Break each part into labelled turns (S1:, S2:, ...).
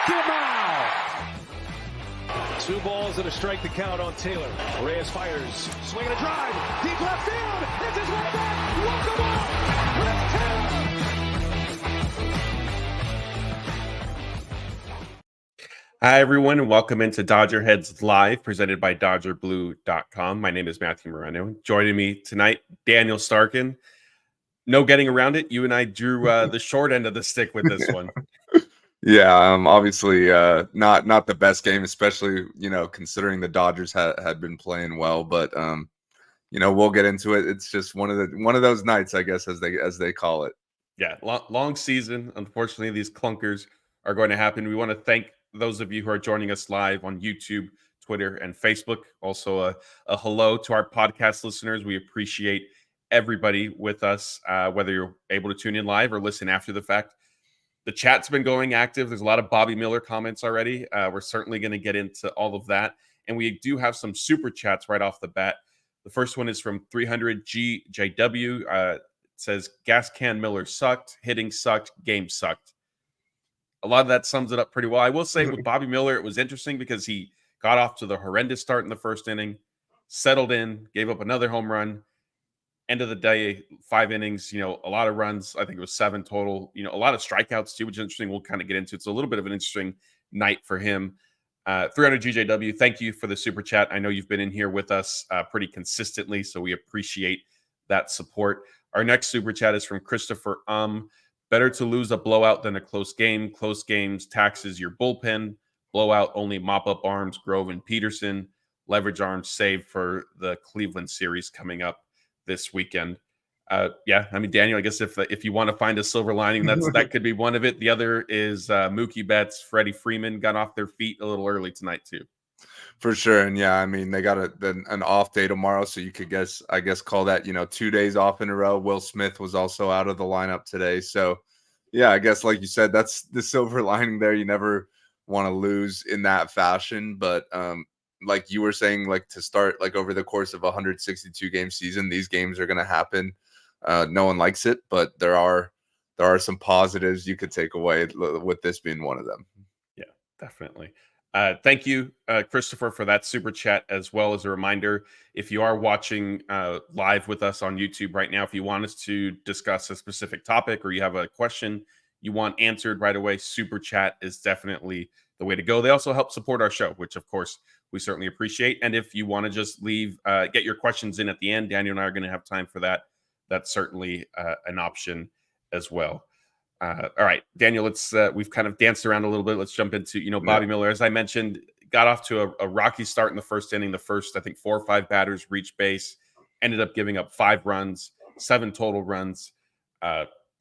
S1: Foul. 2 balls and a strike to count on Taylor. Reyes fires, swinging a drive, deep left field. It's his way back. Welcome up. Chris Taylor.
S2: Hi, everyone, and welcome into DodgerHeads Live, presented by DodgerBlue.com. My name is Matthew Moreno. Joining me tonight, Daniel Starkand. No getting around it. You and I drew the short end of the stick with this one.
S3: Yeah, obviously not the best game, especially considering the Dodgers had been playing well. But we'll get into it. It's just one of those nights, I guess, as they call it.
S2: Yeah, long season. Unfortunately, these clunkers are going to happen. We want to thank those of you who are joining us live on YouTube, Twitter, and Facebook. Also, a hello to our podcast listeners. We appreciate everybody with us, whether you're able to tune in live or listen after the fact. The chat's been going active. There's a lot of Bobby Miller comments already. We're certainly going to get into all of that. And we do have some super chats right off the bat. The first one is from 300GJW. It says, Gas Can Miller sucked, hitting sucked, game sucked. A lot of that sums it up pretty well. I will say with Bobby Miller, it was interesting because he got off to the horrendous start in the first inning, settled in, gave up another home run. End of the day, 5 innings, a lot of runs. I think it was 7 total, a lot of strikeouts too, which is interesting. We'll kind of get into it. It's a little bit of an interesting night for him. 300GJW, thank you for the super chat. I know you've been in here with us pretty consistently, so we appreciate that support. Our next super chat is from Christopher. Better to lose a blowout than a close game. Close games taxes your bullpen. Blowout only mop up arms, Grove and Peterson. Leverage arms saved for the Cleveland series coming up this weekend. Daniel, I guess if you want to find a silver lining, that could be one of it. The other is Mookie Betts, Freddie Freeman got off their feet a little early tonight too.
S3: For sure. And yeah, I mean, they got an off day tomorrow, so you could call that 2 days off in a row. Will Smith was also out of the lineup today. So yeah, I guess like you said, that's the silver lining there. You never want to lose in that fashion. But like you were saying, like to start like over the course of a 162 game season, these games are gonna happen. No one likes it, but there are some positives you could take away with this being one of them.
S2: Yeah, definitely. Thank you, Christopher, for that super chat, as well as a reminder, if you are watching live with us on YouTube right now, if you want us to discuss a specific topic or you have a question you want answered right away, super chat is definitely the way to go. They also help support our show, which of course we certainly appreciate. And if you want to just get your questions in at the end, Daniel and I are going to have time for that. That's certainly an option as well. All right, Daniel, we've kind of danced around a little bit. Let's jump into, Bobby Miller. As I mentioned, got off to a rocky start in the first inning. The first, I think, 4 or 5 batters reached base, ended up giving up 5 runs, 7 total runs,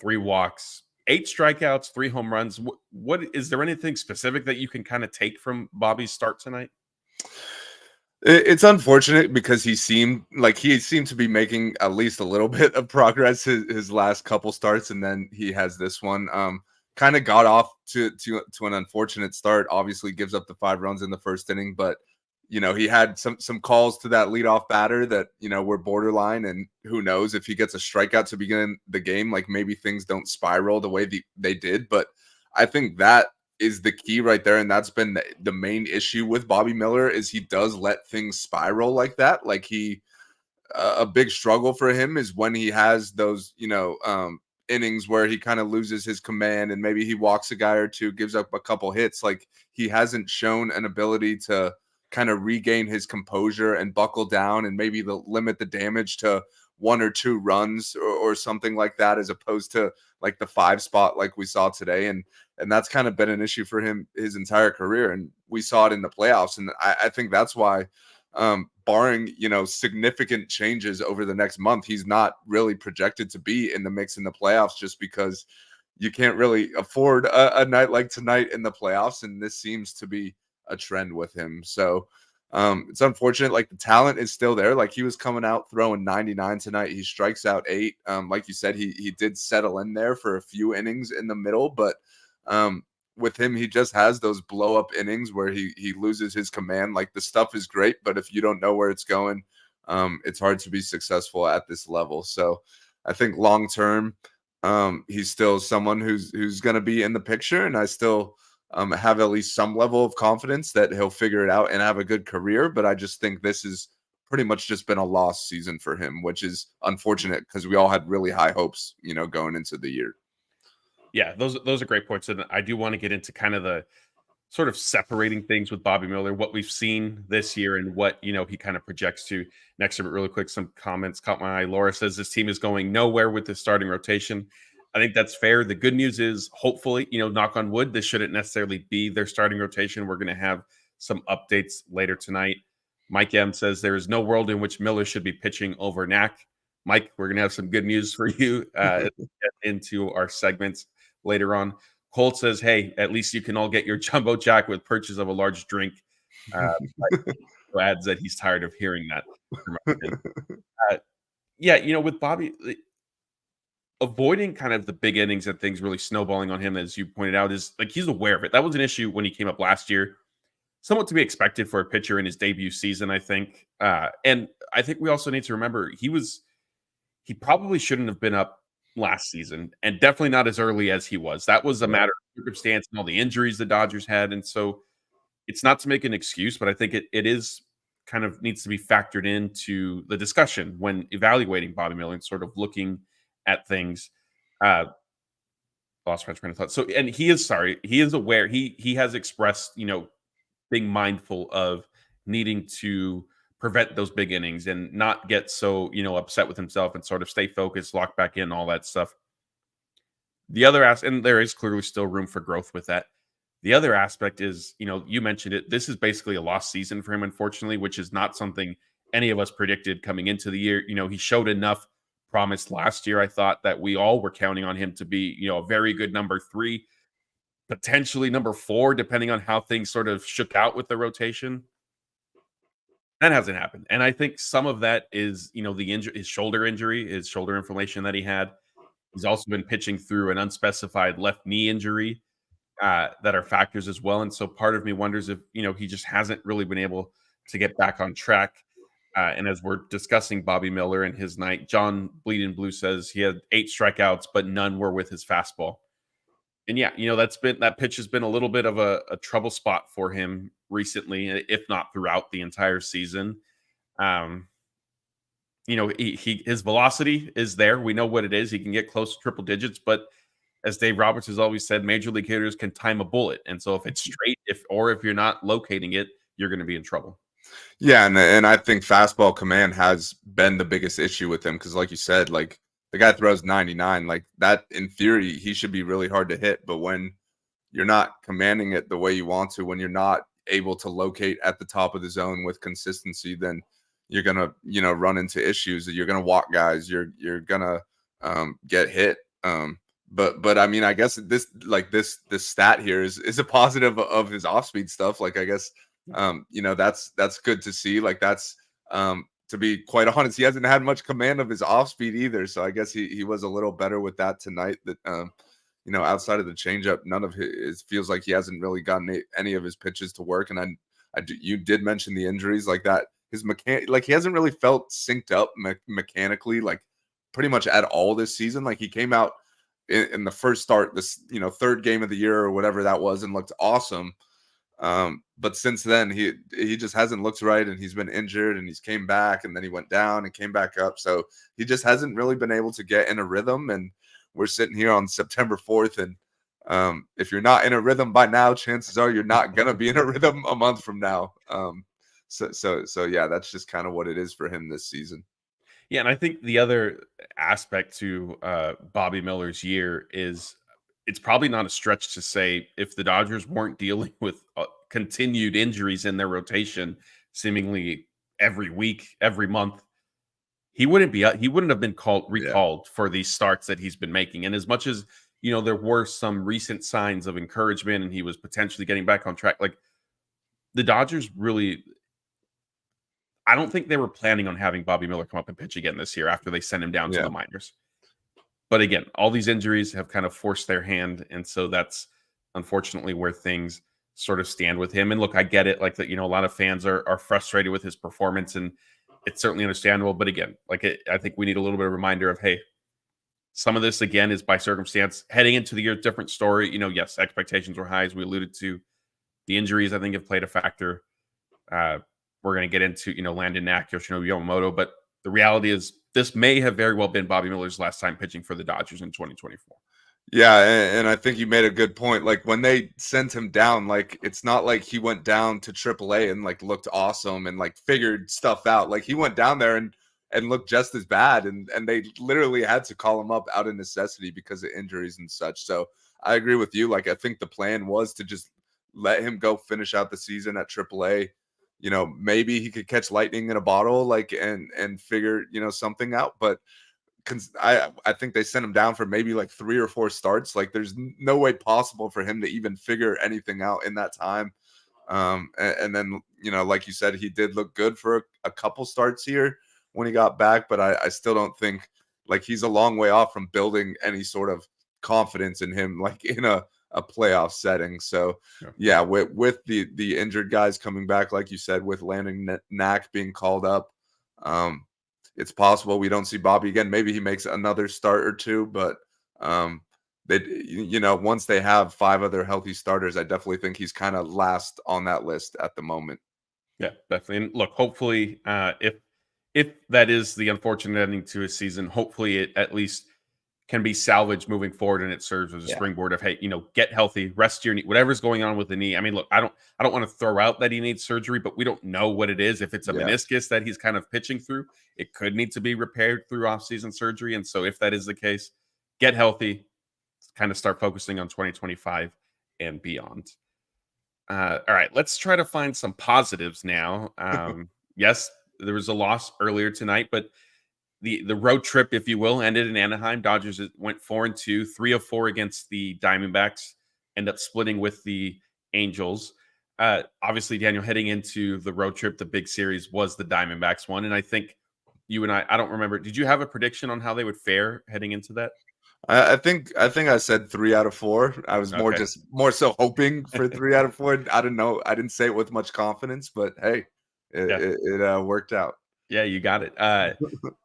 S2: 3 walks, 8 strikeouts, 3 home runs. What is there anything specific that you can kind of take from Bobby's start tonight?
S3: It's unfortunate because he seemed to be making at least a little bit of progress his last couple starts, and then he has this one. Kind of got off to an unfortunate start. Obviously, gives up the 5 runs in the first inning, but he had some calls to that leadoff batter that were borderline, and who knows if he gets a strikeout to begin the game, like maybe things don't spiral the way they did. But I think that is the key right there, and that's been the main issue with Bobby Miller is he does let things spiral like that. Like a big struggle for him is when he has those innings where he kind of loses his command and maybe he walks a guy or two, gives up a couple hits. Like he hasn't shown an ability to kind of regain his composure and buckle down and maybe limit the damage to 1 or 2 runs or something like that, as opposed to like the 5 spot like we saw today. And that's kind of been an issue for him his entire career. And we saw it in the playoffs. And I think that's why, barring, significant changes over the next month, he's not really projected to be in the mix in the playoffs, just because you can't really afford a night like tonight in the playoffs. And this seems to be a trend with him. So it's unfortunate. Like the talent is still there. Like he was coming out throwing 99 tonight. He strikes out 8. Like you said, he did settle in there for a few innings in the middle, but with him, he just has those blow up innings where he loses his command. Like the stuff is great, but if you don't know where it's going, it's hard to be successful at this level. So I think long term, he's still someone who's going to be in the picture, and I still have at least some level of confidence that he'll figure it out and have a good career. But I just think this is pretty much just been a lost season for him, which is unfortunate because we all had really high hopes, going into the year.
S2: Yeah, those are great points. And I do want to get into kind of the sort of separating things with Bobby Miller, what we've seen this year and what, he kind of projects to next year. But really quick, some comments caught my eye. Laura says this team is going nowhere with the starting rotation. I think that's fair. The good news is, hopefully, knock on wood, this shouldn't necessarily be their starting rotation. We're going to have some updates later tonight. Mike M says there is no world in which Miller should be pitching over Knack. Mike, we're going to have some good news for you as we get into our segments later on. Colt says, hey, at least you can all get your jumbo jack with purchase of a large drink. Adds that he's tired of hearing that. With Bobby, avoiding kind of the big innings and things really snowballing on him, as you pointed out, is like he's aware of it. That was an issue when he came up last year. Somewhat to be expected for a pitcher in his debut season, I think. And I think we also need to remember he probably shouldn't have been up last season, and definitely not as early as he was. That was a matter of circumstance and all the injuries the Dodgers had. And so it's not to make an excuse, but I think it is kind of needs to be factored into the discussion when evaluating Bobby Miller and sort of looking at things. Lost my train of thought. So, and he is aware. He has expressed, being mindful of needing to prevent those big innings and not get so, upset with himself and sort of stay focused, lock back in, all that stuff. The other aspect, and there is clearly still room for growth with that. The other aspect is, you mentioned it. This is basically a lost season for him, unfortunately, which is not something any of us predicted coming into the year. He showed enough promise last year. I thought that we all were counting on him to be, a very good number 3, potentially number 4, depending on how things sort of shook out with the rotation. That hasn't happened. And I think some of that is, his shoulder injury, his shoulder inflammation that he had. He's also been pitching through an unspecified left knee injury that are factors as well. And so part of me wonders if, he just hasn't really been able to get back on track. And as we're discussing Bobby Miller and his night, John Bleeding Blue says he had 8 strikeouts, but none were with his fastball. And yeah, that pitch has been a little bit of a trouble spot for him recently, if not throughout the entire season. His velocity is there. We know what it is. He can get close to triple digits, but as Dave Roberts has always said, major league hitters can time a bullet. And so if it's straight, if you're not locating it, you're going to be in trouble.
S3: Yeah, and I think fastball command has been the biggest issue with him because, like you said, like the guy throws 99, like that. In theory, he should be really hard to hit. But when you're not commanding it the way you want to, when you're not able to locate at the top of the zone with consistency, then you're gonna, run into issues. You're gonna walk guys. You're gonna get hit. But I mean, I guess this stat here is a positive of his off speed stuff. Like I guess. That's good to see. Like that's to be quite honest, he hasn't had much command of his off speed either. So I guess he was a little better with that tonight. That outside of the changeup, none of his feels like he hasn't really gotten any of his pitches to work. And you did mention the injuries like that. His he hasn't really felt synced up mechanically, like pretty much at all this season. Like he came out in the first start, this third game of the year or whatever that was, and looked awesome. But since then he just hasn't looked right, and he's been injured, and he's came back, and then he went down and came back up. So he just hasn't really been able to get in a rhythm. And we're sitting here on September 4th. And if you're not in a rhythm by now, chances are you're not going to be in a rhythm a month from now. So yeah, that's just kind of what it is for him this season.
S2: Yeah. And I think the other aspect to Bobby Miller's year is, it's probably not a stretch to say if the Dodgers weren't dealing with continued injuries in their rotation, seemingly every week, every month, he wouldn't have been recalled for these starts that he's been making. And as much as, there were some recent signs of encouragement and he was potentially getting back on track, like the Dodgers really, I don't think they were planning on having Bobby Miller come up and pitch again this year after they sent him down to the minors. But again, all these injuries have kind of forced their hand. And so that's unfortunately where things sort of stand with him. And look, I get it. Like that, a lot of fans are frustrated with his performance, and it's certainly understandable. But again, I think we need a little bit of reminder of, hey, some of this again is by circumstance. Heading into the year, different story. Yes, expectations were high, as we alluded to. The injuries, I think, have played a factor. We're going to get into, Landon Knack, Yoshinobu Yamamoto, but the reality is this may have very well been Bobby Miller's last time pitching for the Dodgers in 2024.
S3: Yeah, and I think you made a good point. Like when they sent him down, like it's not like he went down to AAA and like looked awesome and like figured stuff out. Like he went down there and looked just as bad, and they literally had to call him up out of necessity because of injuries and such. So I agree with you. Like I think the plan was to just let him go finish out the season at AAA. Maybe he could catch lightning in a bottle, like and figure something out, but. I think they sent him down for maybe like 3 or 4 starts. Like there's no way possible for him to even figure anything out in that time. And then, like you said, he did look good for a couple starts here when he got back, but I still don't think like he's a long way off from building any sort of confidence in him, like in a playoff setting. So yeah, with the injured guys coming back, like you said, with Landon Knack being called up, it's possible we don't see Bobby again. Maybe he makes another start or 2, but once they have 5 other healthy starters, I definitely think he's kind of last on that list at the moment.
S2: Yeah, definitely. And look, hopefully, if that is the unfortunate ending to his season, hopefully it at least can be salvaged moving forward, and it serves as a springboard of, hey, get healthy, rest your knee, whatever's going on with the knee. I mean, look, I don't want to throw out that he needs surgery, but we don't know what it is. If it's a meniscus that he's kind of pitching through, it could need to be repaired through off-season surgery. And so if that is the case, get healthy, kind of start focusing on 2025 and beyond. All right, let's try to find some positives now. Yes, there was a loss earlier tonight, but the road trip, if you will, ended in Anaheim. Dodgers went 4-2, 3 of 4 against the Diamondbacks, end up splitting with the Angels. Obviously, Daniel, heading into the road trip, the big series was the Diamondbacks one. And I think you and I don't remember, did you have a prediction on how they would fare heading into that?
S3: I think I said 3 out of 4. I was more so hoping for 3 out of 4. I don't know. I didn't say it with much confidence, but hey, it worked out.
S2: Yeah, you got it.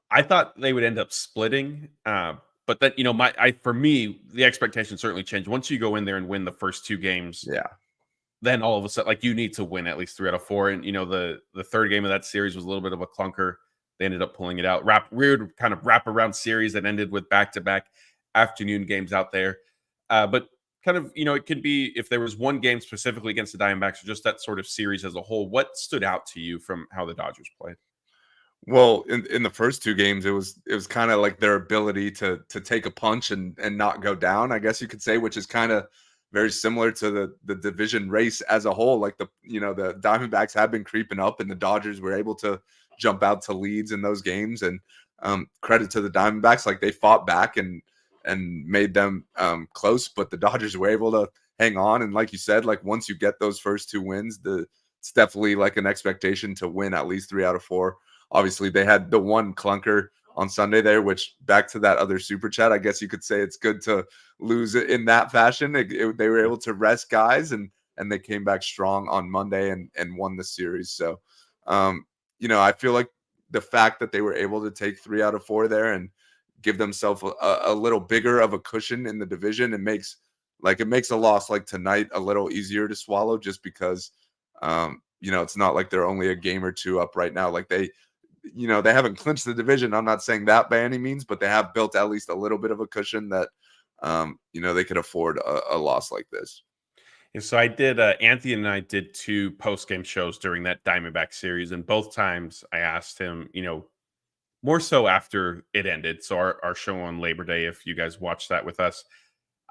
S2: I thought they would end up splitting, but that for me, the expectation certainly changed once you go in there and win the first 2 games.
S3: Yeah,
S2: then all of a sudden, like you need to win at least 3 out of 4, and the third game of that series was a little bit of a clunker. They ended up pulling it out. Weird kind of wraparound series that ended with back-to-back afternoon games out there, but kind of it could be if there was one game specifically against the Diamondbacks or just that sort of series as a whole. What stood out to you from how the Dodgers played?
S3: Well, in the first 2 games, it was kind of like their ability to take a punch and not go down, I guess you could say, which is kind of very similar to the division race as a whole. Like the Diamondbacks have been creeping up, and the Dodgers were able to jump out to leads in those games. And credit to the Diamondbacks, like they fought back and made them close, but the Dodgers were able to hang on. And like you said, like once you get those first 2 wins, it's definitely like an expectation to win at least 3 out of 4. Obviously, they had the one clunker on Sunday there, which back to that other super chat, I guess you could say it's good to lose it in that fashion. They were able to rest guys, and they came back strong on Monday and won the series. So, I feel like the fact that they were able to take 3 out of 4 there and give themselves a little bigger of a cushion in the division, it makes a loss like tonight a little easier to swallow, just because, it's not like they're only a game or 2 up right now. Like they haven't clinched the division. I'm not saying that by any means, but they have built at least a little bit of a cushion that, they could afford a loss like this.
S2: And so I did, Anthony and I did 2 post-game shows during that Diamondback series. And both times I asked him, more so after it ended. So our show on Labor Day, if you guys watched that with us,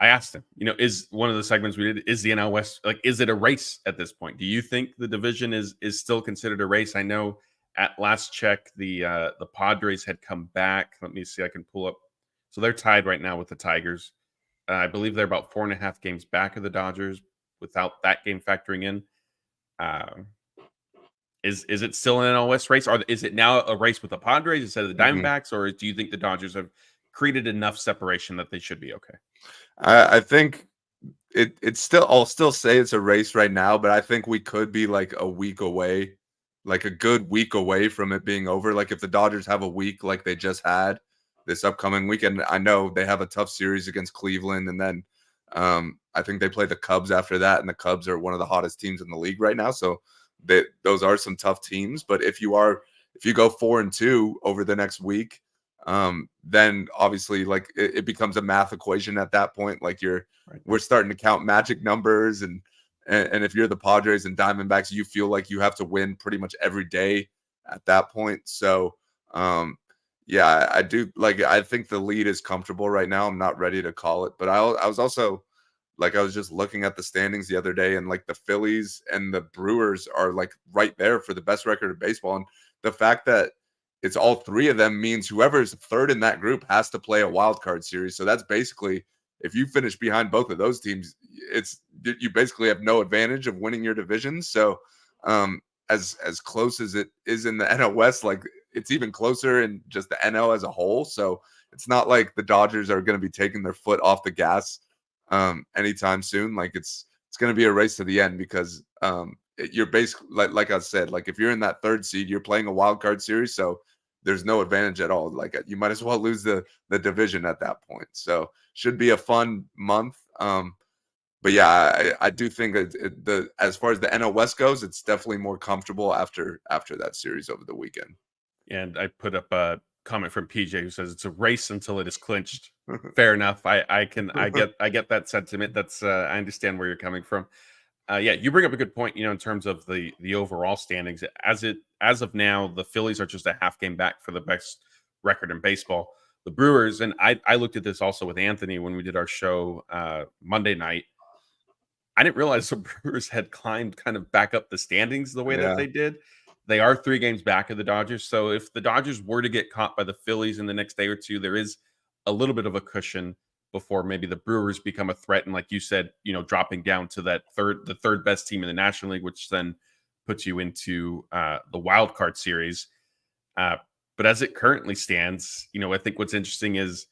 S2: I asked him, is one of the segments we did, is the NL West, like, is it a race at this point? Do you think the division is still considered a race? I know at last check, the Padres had come back. Let me see. I can pull up. So they're tied right now with the Tigers. I believe they're about 4.5 games back of the Dodgers without that game factoring in. Is it still an NL West race? Or is it now a race with the Padres instead of the Diamondbacks? Or do you think the Dodgers have created enough separation that they should be okay?
S3: I think it's still, I'll still say it's a race right now, but I think we could be like a week away, like a good week away from it being over. Like if the Dodgers have a week like they just had, this upcoming weekend. I know they have a tough series against Cleveland, and then I think they play the Cubs after that, and the Cubs are one of the hottest teams in the league right now. So those are some tough teams. But if you go 4-2 over the next week, then obviously like it becomes a math equation at that point. Like we're starting to count magic numbers, and if you're the Padres and Diamondbacks, you feel like you have to win pretty much every day at that point. So yeah, I do like, I think the lead is comfortable right now. I'm not ready to call it, but I was also like, I was just looking at the standings the other day, and like the Phillies and the Brewers are like right there for the best record of baseball. And the fact that it's all three of them means whoever's third in that group has to play a wild card series. So that's basically, if you finish behind both of those teams, you basically have no advantage of winning your division. So as close as it is in the NL West, like it's even closer in just the NL as a whole. So it's not like the Dodgers are going to be taking their foot off the gas anytime soon. Like it's going to be a race to the end, because you're basically like I said, like if you're in that third seed, you're playing a wild card series. So there's no advantage at all. Like you might as well lose the division at that point. So should be a fun month. But yeah, I do think that as far as the NL West goes, it's definitely more comfortable after that series over the weekend.
S2: And I put up a comment from PJ who says it's a race until it is clinched. Fair enough. I get that sentiment. That's I understand where you're coming from. Yeah, you bring up a good point. In terms of the overall standings, as of now, the Phillies are just a half game back for the best record in baseball. The Brewers, and I looked at this also with Anthony when we did our show Monday night. I didn't realize the Brewers had climbed kind of back up the standings the way that they did. They are 3 games back of the Dodgers. So if the Dodgers were to get caught by the Phillies in the next day or two, there is a little bit of a cushion before maybe the Brewers become a threat. And like you said, dropping down to the third best team in the National League, which then puts you into the wild card series. But as it currently stands, I think what's interesting is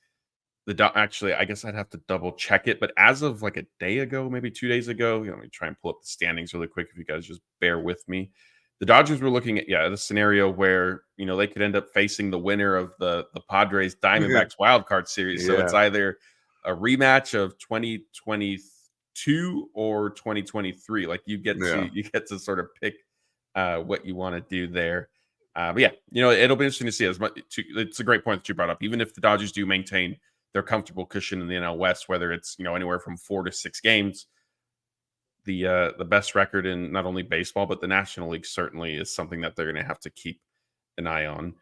S2: actually, I guess I'd have to double check it. But as of like a day ago, maybe 2 days ago, let me try and pull up the standings really quick if you guys just bear with me. The Dodgers were looking at the scenario where they could end up facing the winner of the Padres Diamondbacks wild card series. So it's either a rematch of 2022 or 2023. Like you get to sort of pick what you want to do there. But yeah, it'll be interesting to see. It's a great point that you brought up. Even if the Dodgers do maintain their comfortable cushion in the NL West, whether it's anywhere from 4 to 6 games, the best record in not only baseball but the National League certainly is something that they're going to have to keep an eye on.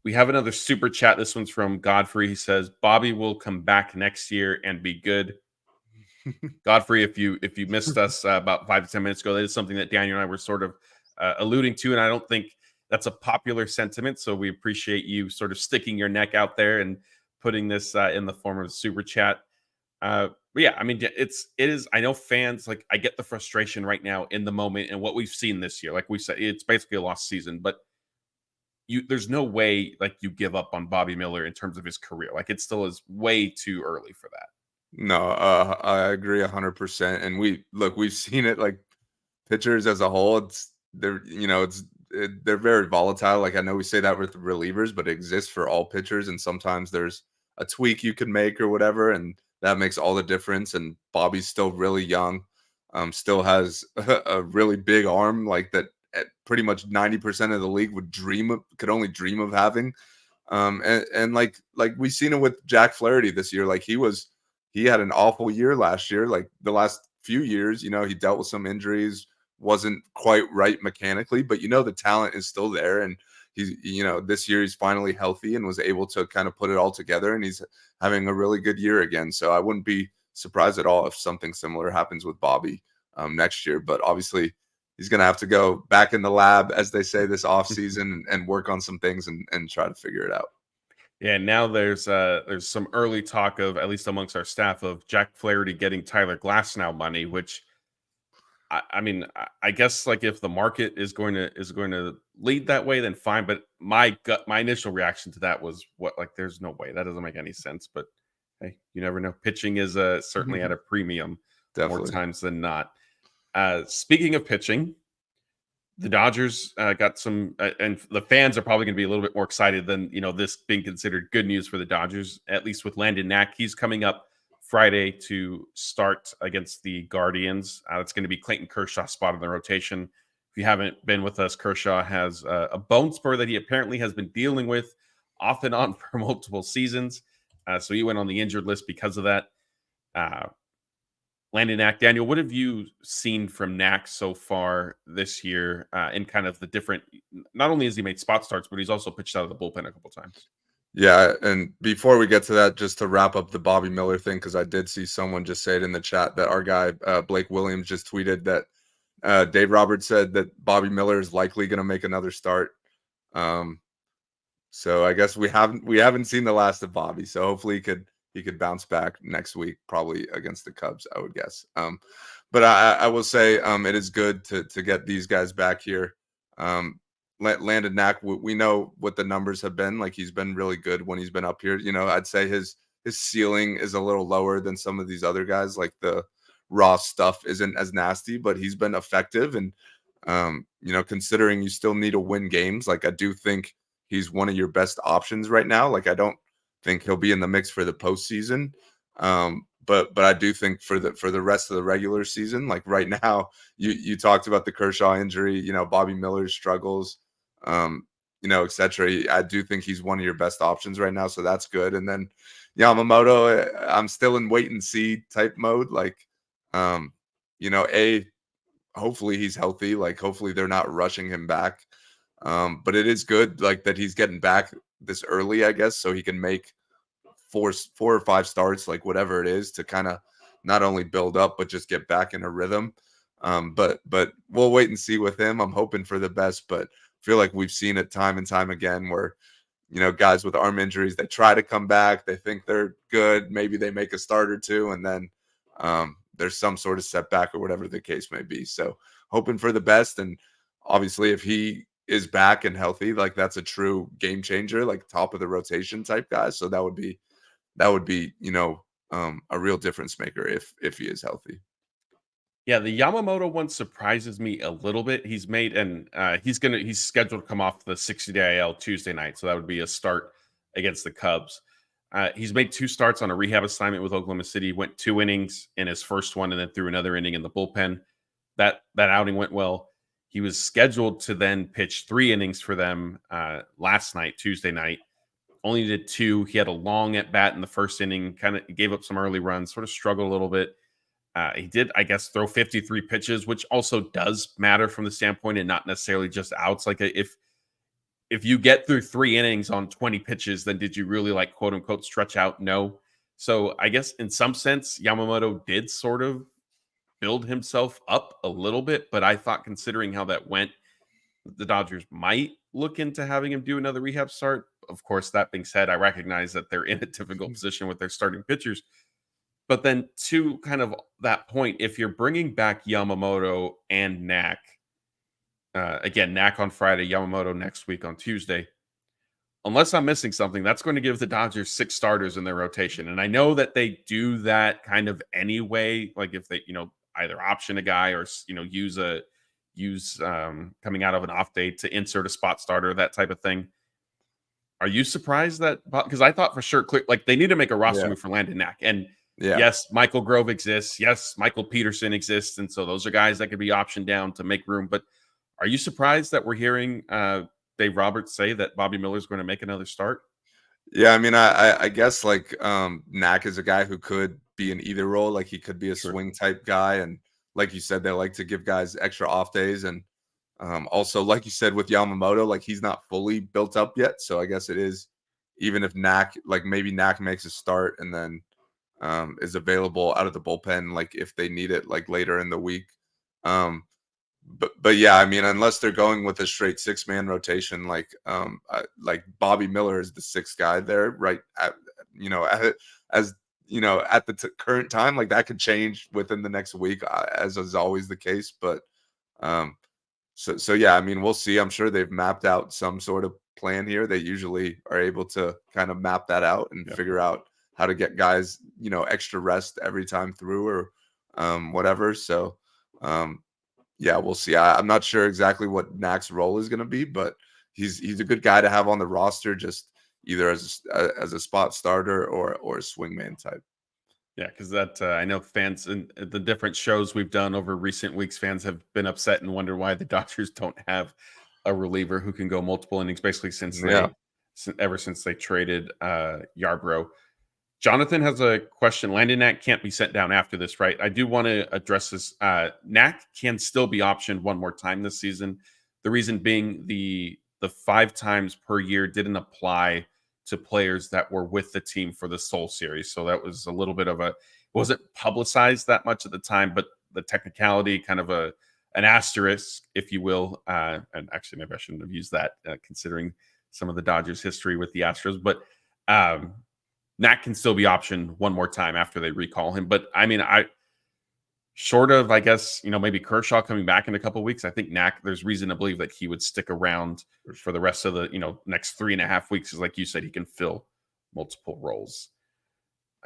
S2: We have another super chat. This one's from Godfrey. He says Bobby will come back next year and be good. Godfrey, if you missed us about 5 to 10 minutes ago, that is something that Daniel and I were sort of alluding to, and I don't think that's a popular sentiment. So we appreciate you sort of sticking your neck out there and putting this in the form of a super chat. But yeah, I mean, it is. I know fans, like, I get the frustration right now in the moment and what we've seen this year. Like we said, it's basically a lost season, but there's no way like you give up on Bobby Miller in terms of his career. Like it still is way too early for that.
S3: No, I agree 100%. And we've seen it, like pitchers as a whole. They're very volatile. Like I know we say that with relievers, but it exists for all pitchers. And sometimes there's a tweak you can make or whatever, and that makes all the difference. And Bobby's still really young, still has a really big arm, like that pretty much 90% of the league could only dream of having. And like we've seen it with Jack Flaherty this year. Like he had an awful year last year. Like the last few years, he dealt with some injuries, wasn't quite right mechanically, but the talent is still there. And he's, this year he's finally healthy and was able to kind of put it all together, and he's having a really good year again. So I wouldn't be surprised at all if something similar happens with Bobby next year. But obviously he's going to have to go back in the lab, as they say, this offseason and work on some things and try to figure it out.
S2: Yeah, now there's some early talk of, at least amongst our staff, of Jack Flaherty getting Tyler Glasnow money, which I mean, I guess like if the market is going to lead that way, then fine. But my initial reaction to that was there's no way, that doesn't make any sense. But hey, you never know. Pitching is certainly at a premium more times than not. Speaking of pitching, The Dodgers got some, and the fans are probably going to be a little bit more excited than this being considered good news for the Dodgers. At least with Landon Knack, he's coming up Friday to start against the Guardians. It's going to be Clayton Kershaw's spot in the rotation. If you haven't been with us, Kershaw has a bone spur that he apparently has been dealing with off and on for multiple seasons. So he went on the injured list because of that. Landon Knack, Daniel, what have you seen from Knack so far this year in kind of the different, not only has he made spot starts, but he's also pitched out of the bullpen a couple times?
S3: Yeah, and before we get to that, just to wrap up the Bobby Miller thing, because I did see someone just say it in the chat that our guy, Blake Williams, just tweeted that Dave Roberts said that Bobby Miller is likely going to make another start. So I guess we haven't seen the last of Bobby. So hopefully he could bounce back next week, probably against the Cubs, I would guess. But I will say it is good to get these guys back here. Landon Knack, we know what the numbers have been. Like, he's been really good when he's been up here. I'd say his ceiling is a little lower than some of these other guys. Like, the raw stuff isn't as nasty, but he's been effective. And considering you still need to win games, like, I do think he's one of your best options right now. Like, I don't think he'll be in the mix for the postseason. But I do think for the rest of the regular season, like right now, you talked about the Kershaw injury, Bobby Miller's struggles, et cetera. I do think he's one of your best options right now. So that's good. And then Yamamoto, I'm still in wait and see type mode. Like, hopefully he's healthy. Like, hopefully they're not rushing him back. But it is good, like, that he's getting back this early, I guess, so he can make four or five starts, like whatever it is, to kind of not only build up but just get back in a rhythm. But we'll wait and see with him. I'm hoping for the best, but feel like we've seen it time and time again where guys with arm injuries, they try to come back, they think they're good, maybe they make a start or two, and then there's some sort of setback or whatever the case may be. So hoping for the best. And obviously if he is back and healthy, like, that's a true game changer, like top of the rotation type guy. So that would be a real difference maker if he is healthy.
S2: Yeah, the Yamamoto one surprises me a little bit. He's made, and he's scheduled to come off the 60-day IL Tuesday night, so that would be a start against the Cubs. He's made 2 starts on a rehab assignment with Oklahoma City. Went 2 innings in his first one, and then threw another inning in the bullpen. That outing went well. He was scheduled to then pitch 3 innings for them last night, Tuesday night. Only did 2. He had a long at bat in the first inning, kind of gave up some early runs, sort of struggled a little bit. He did, I guess, throw 53 pitches, which also does matter from the standpoint and not necessarily just outs. Like, if you get through 3 innings on 20 pitches, then did you really, like, quote unquote stretch out? No. So I guess in some sense, Yamamoto did sort of build himself up a little bit, but I thought, considering how that went, the Dodgers might look into having him do another rehab start. Of course, that being said, I recognize that they're in a difficult position with their starting pitchers. But then, to kind of that point, if you're bringing back Yamamoto and Knack, again, Knack on Friday, Yamamoto next week on Tuesday, unless I'm missing something, that's going to give the Dodgers 6 starters in their rotation. And I know that they do that kind of anyway. Like, if they, either option a guy or, use coming out of an off day to insert a spot starter, that type of thing. Are you surprised that, because I thought for sure, like, they need to make a roster move for Landon Knack. And yes, Michael Grove exists. Yes, Michael Peterson exists. And so those are guys that could be optioned down to make room. But are you surprised that we're hearing Dave Roberts say that Bobby Miller is going to make another start?
S3: Yeah, I mean, I guess, like, Knack is a guy who could be in either role. Like, he could be a swing type guy. And like you said, they like to give guys extra off days. And also, like you said, with Yamamoto, like, he's not fully built up yet. So I guess it is, even if Knack, like, maybe Knack makes a start and then is available out of the bullpen, like, if they need it, like, later in the week. But yeah, I mean, unless they're going with a straight 6-man rotation, like Bobby Miller is the 6th guy there, right? At the current time, like, that could change within the next week, as is always the case. But so yeah, I mean, we'll see. I'm sure they've mapped out some sort of plan here. They usually are able to kind of map that out and figure out how to get guys, extra rest every time through, or whatever. So yeah, we'll see. I'm not sure exactly what Knack's role is going to be, but he's a good guy to have on the roster, just either as a spot starter or a swingman type.
S2: Yeah, because that I know fans and the different shows we've done over recent weeks, fans have been upset and wonder why the Dodgers don't have a reliever who can go multiple innings, basically
S3: Yeah.
S2: ever since they traded Yarbrough. Jonathan has a question. Landon Knack can't be sent down after this, right? I do want to address this. Knack can still be optioned one more time this season. The reason being the 5 times per year didn't apply to players that were with the team for the Soul Series. So that was a little bit of wasn't publicized that much at the time, but the technicality, kind of an asterisk, if you will. And actually, maybe I shouldn't have used that, considering some of the Dodgers' history with the Astros. But Knack can still be optioned one more time after they recall him. But I mean, short of, I guess, maybe Kershaw coming back in a couple of weeks, I think Knack, there's reason to believe that he would stick around for the rest of the, next 3.5 weeks. Because like you said, he can fill multiple roles.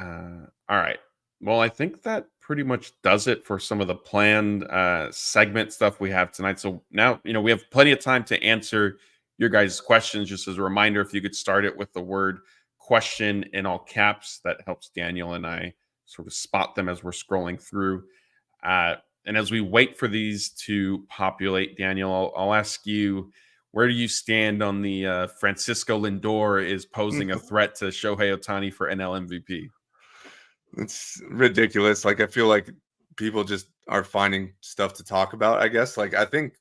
S2: All right. Well, I think that pretty much does it for some of the planned segment stuff we have tonight. So now, we have plenty of time to answer your guys' questions. Just as a reminder, if you could start it with the word question in all caps, that helps Daniel and I sort of spot them as we're scrolling through. And as we wait for these to populate, Daniel, I'll ask you, where do you stand on the Francisco Lindor is posing a threat to Shohei Ohtani for NL MVP?
S3: It's ridiculous. Like, I feel like people just are finding stuff to talk about, I guess. Like, I think,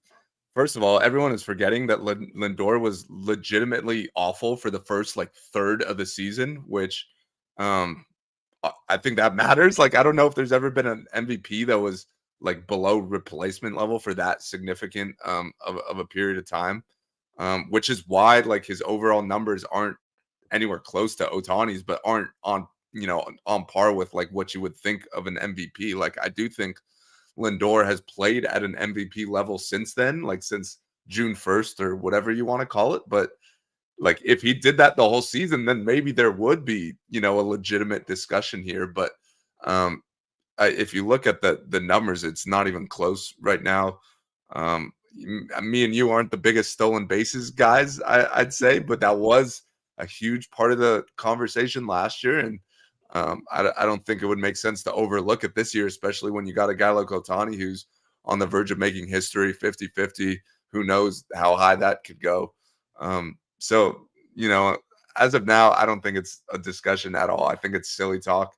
S3: first of all, everyone is forgetting that Lindor was legitimately awful for the first, third of the season, which I think that matters. Like, I don't know if there's ever been an MVP that was, below replacement level for that significant of a period of time, which is why, his overall numbers aren't anywhere close to Ohtani's, but aren't on par with what you would think of an MVP. Like, I do think Lindor has played at an MVP level since then, since June 1st or whatever you want to call it. But if he did that the whole season, then maybe there would be, a legitimate discussion here. But if you look at the numbers, it's not even close right now. Me and you aren't the biggest stolen bases guys, I'd say, but that was a huge part of the conversation last year. And I don't think it would make sense to overlook it this year, especially when you got a guy like Ohtani who's on the verge of making history, 50-50. Who knows how high that could go. So, as of now, I don't think it's a discussion at all. I think it's silly talk.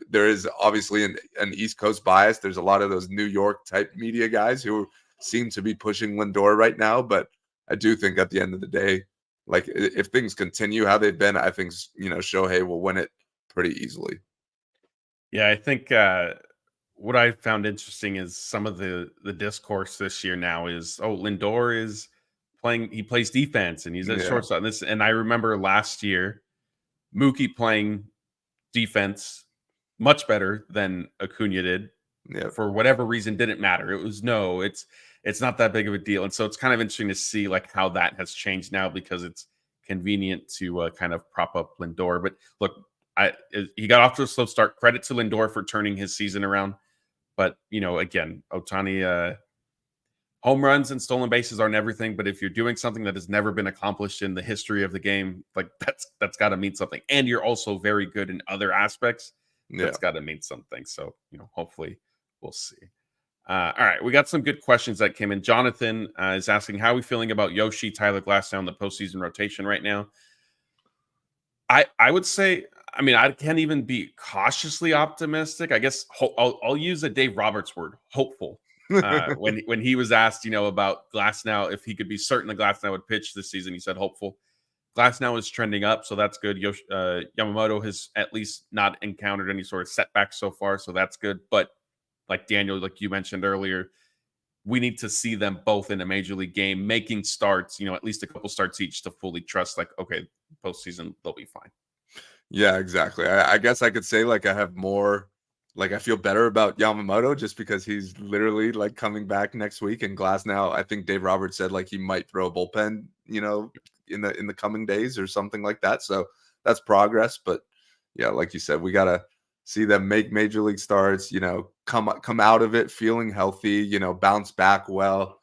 S3: There is obviously an East Coast bias. There's a lot of those New York type media guys who seem to be pushing Lindor right now. But I do think at the end of the day, if things continue how they've been, I think, Shohei will win it pretty easily.
S2: Yeah, I think what I found interesting is some of the discourse this year now is, Lindor is playing, he plays defense and he's a shortstop. And I remember last year, Mookie playing defense much better than Acuna did.
S3: Yeah.
S2: For whatever reason, didn't matter. It was it's not that big of a deal. And so it's kind of interesting to see how that has changed now, because it's convenient to kind of prop up Lindor. But look, he got off to a slow start. Credit to Lindor for turning his season around. But, again, Ohtani, home runs and stolen bases aren't everything. But if you're doing something that has never been accomplished in the history of the game, that's got to mean something. And you're also very good in other aspects. That's got to mean something. So, hopefully we'll see. All right, we got some good questions that came in. Jonathan is asking, how are we feeling about Yoshi, Tyler Glasnow in the postseason rotation right now? I would say, I can't even be cautiously optimistic. I guess I'll use a Dave Roberts word, hopeful. When he was asked, about Glasnow, if he could be certain that Glasnow would pitch this season, he said hopeful. Glasnow is trending up, so that's good. Yamamoto has at least not encountered any sort of setbacks so far, so that's good. But like Daniel, like you mentioned earlier, we need to see them both in a major league game, making starts, at least a couple starts each to fully trust, okay, postseason, they'll be fine.
S3: Yeah, exactly. I guess I could say I have more, I feel better about Yamamoto just because he's literally coming back next week. And Glasnow, I think Dave Roberts said he might throw a bullpen, in the coming days or something like that. So that's progress. But yeah, like you said, we gotta see them make major league starts, come out of it feeling healthy, bounce back well,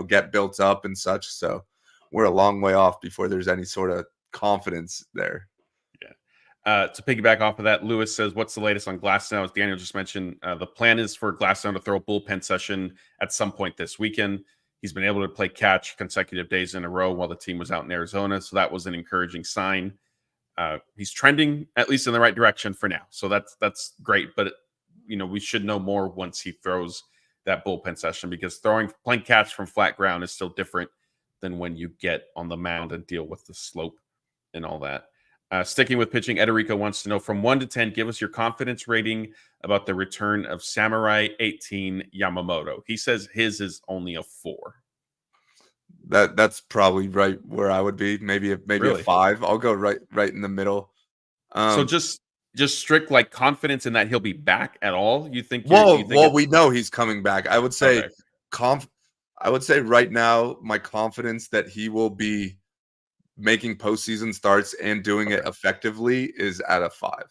S3: get built up and such. So we're a long way off before there's any sort of confidence there.
S2: To piggyback off of that, Lewis says, what's the latest on Glasnow? As Daniel just mentioned, the plan is for Glasnow to throw a bullpen session at some point this weekend. He's been able to play catch consecutive days in a row while the team was out in Arizona, so that was an encouraging sign. He's trending at least in the right direction for now, so that's great. But we should know more once he throws that bullpen session, because playing catch from flat ground is still different than when you get on the mound and deal with the slope and all that. Sticking with pitching, Ederico wants to know, from 1 to 10, give us your confidence rating about the return of Samurai 18 Yamamoto. He says his is only a 4.
S3: That's probably right where I would be. Maybe really? A 5. I'll go right in the middle.
S2: So just strict confidence in that he'll be back at all? You think?
S3: Well, we know he's coming back. I would say I would say right now my confidence that he will be making postseason starts and doing it effectively is at a 5.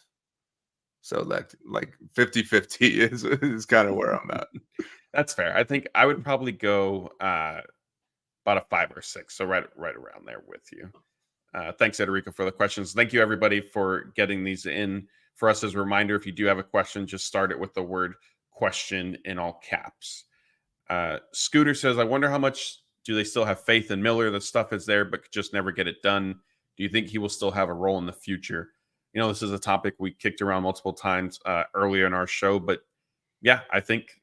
S3: So that 50-50 is kind of where I'm at.
S2: That's fair. I think I would probably go about a 5 or 6. So right around there with you. Thanks, Ederico, for the questions. Thank you, everybody, for getting these in. For us, as a reminder, if you do have a question, just start it with the word question in all caps. Scooter says, I wonder how much do they still have faith in Miller? The stuff is there, but just never get it done. Do you think he will still have a role in the future? This is a topic we kicked around multiple times earlier in our show, but yeah, I think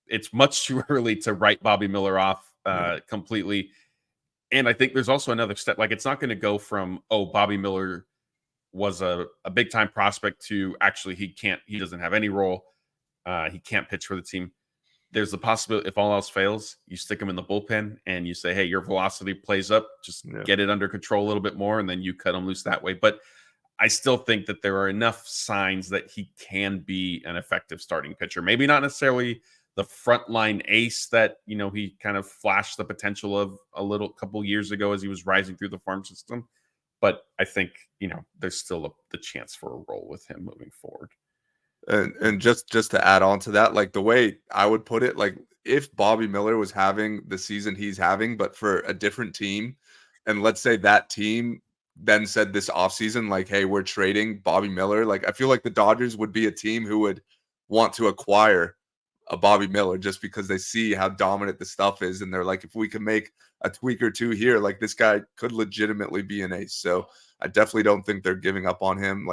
S2: it's much too early to write Bobby Miller off completely. And I think there's also another step. It's not going to go from, Bobby Miller was a big time prospect to actually he doesn't have any role. He can't pitch for the team. There's the possibility, if all else fails, you stick him in the bullpen and you say, hey, your velocity plays up, just get it under control a little bit more, and then you cut him loose that way. But I still think that there are enough signs that he can be an effective starting pitcher. Maybe not necessarily the frontline ace that, he kind of flashed the potential of a couple years ago as he was rising through the farm system. But I think, there's still the chance for a role with him moving forward.
S3: And just to add on to that, the way I would put it, if Bobby Miller was having the season he's having, but for a different team, and let's say that team then said this offseason, hey, we're trading Bobby Miller, I feel like the Dodgers would be a team who would want to acquire a Bobby Miller just because they see how dominant the stuff is. And they're like, if we can make a tweak or two here, this guy could legitimately be an ace. So I definitely don't think they're giving up on him.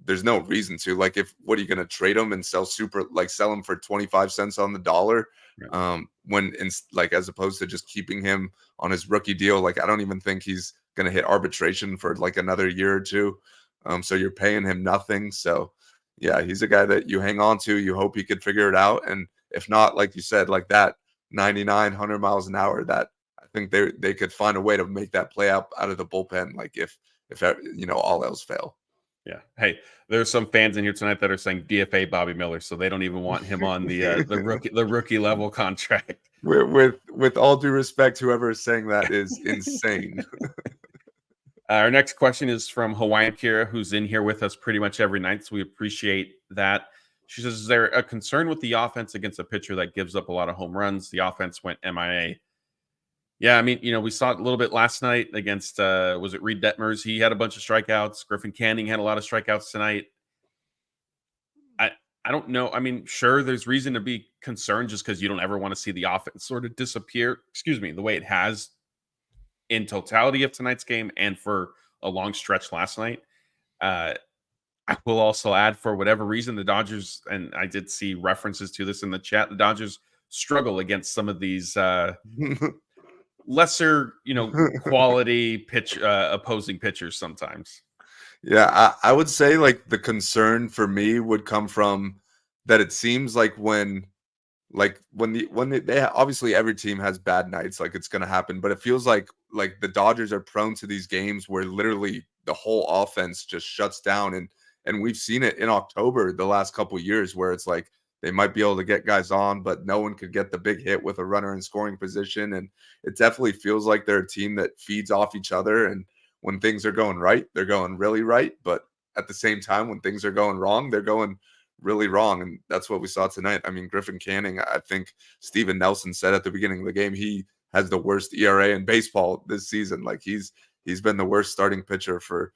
S3: There's no reason to. What are you going to trade him and sell him for 25 cents on the dollar? When as opposed to just keeping him on his rookie deal. I don't even think he's going to hit arbitration for another year or two. So you're paying him nothing. So yeah, he's a guy that you hang on to. You hope he could figure it out. And if not, like you said, that 99, 100 miles an hour, that I think they could find a way to make that play out of the bullpen. If all else fail.
S2: Yeah. Hey, there's some fans in here tonight that are saying DFA Bobby Miller, so they don't even want him on the rookie level contract.
S3: With all due respect, whoever is saying that is insane.
S2: Our next question is from Hawaiian Kira, who's in here with us pretty much every night, so we appreciate that. She says, is there a concern with the offense against a pitcher that gives up a lot of home runs? The offense went MIA. Yeah, I mean, we saw it a little bit last night against, was it Reed Detmers? He had a bunch of strikeouts. Griffin Canning had a lot of strikeouts tonight. I don't know. I mean, sure, there's reason to be concerned just because you don't ever want to see the offense sort of disappear, the way it has in totality of tonight's game and for a long stretch last night. I will also add, for whatever reason, the Dodgers, and I did see references to this in the chat, the Dodgers struggle against some of these lesser, quality opposing pitchers sometimes.
S3: Yeah, I would say the concern for me would come from that it seems when they obviously every team has bad nights, it's going to happen, but it feels like the Dodgers are prone to these games where literally the whole offense just shuts down, and we've seen it in October the last couple of years where it's they might be able to get guys on, but no one could get the big hit with a runner in scoring position. And it definitely feels like they're a team that feeds off each other. And when things are going right, they're going really right. But at the same time, when things are going wrong, they're going really wrong. And that's what we saw tonight. I mean, Griffin Canning, I think Steven Nelson said at the beginning of the game, he has the worst ERA in baseball this season. Like he's been the worst starting pitcher for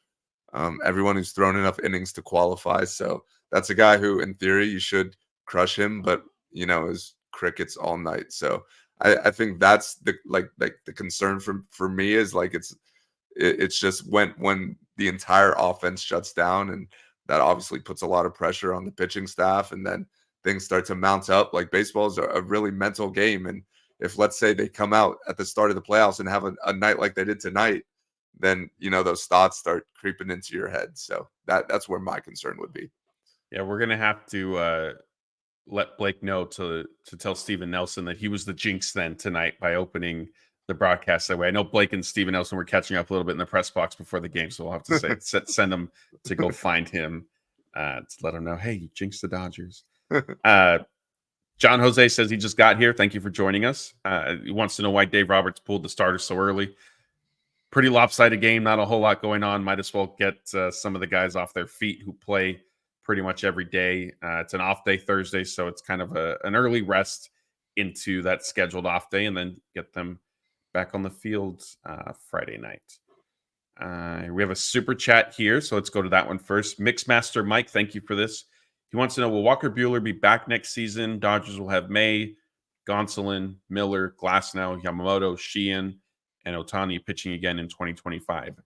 S3: everyone who's thrown enough innings to qualify. So that's a guy who, in theory, you should crush him, but is crickets all night. So I think that's the the concern for me is like it's just when the entire offense shuts down, and that obviously puts a lot of pressure on the pitching staff, and then things start to mount up. Like baseball is a really mental game, and if let's say they come out at the start of the playoffs and have a night like they did tonight, then those thoughts start creeping into your head. So that's where my concern would be.
S2: Yeah, we're gonna have to let Blake know to tell Steven Nelson that he was the jinx then tonight by opening the broadcast that way. I know Blake and Steven Nelson were catching up a little bit in the press box before the game, so we'll have to send them to go find him to let him know, hey, you jinxed the Dodgers. John Jose says he just got here. Thank you for joining us. He wants to know why Dave Roberts pulled the starters so early. Pretty lopsided game, not a whole lot going on. Might as well get some of the guys off their feet who play pretty much every day. It's an off day Thursday, so it's kind of an early rest into that scheduled off day, and then get them back on the field Friday night. We have a super chat here, so let's go to that one first. Mixmaster Mike, thank you for this. He wants to know, will Walker Buehler be back next season? Dodgers will have May, Gonsolin, Miller, Glasnow, Yamamoto, Sheehan, and Ohtani pitching again in 2025.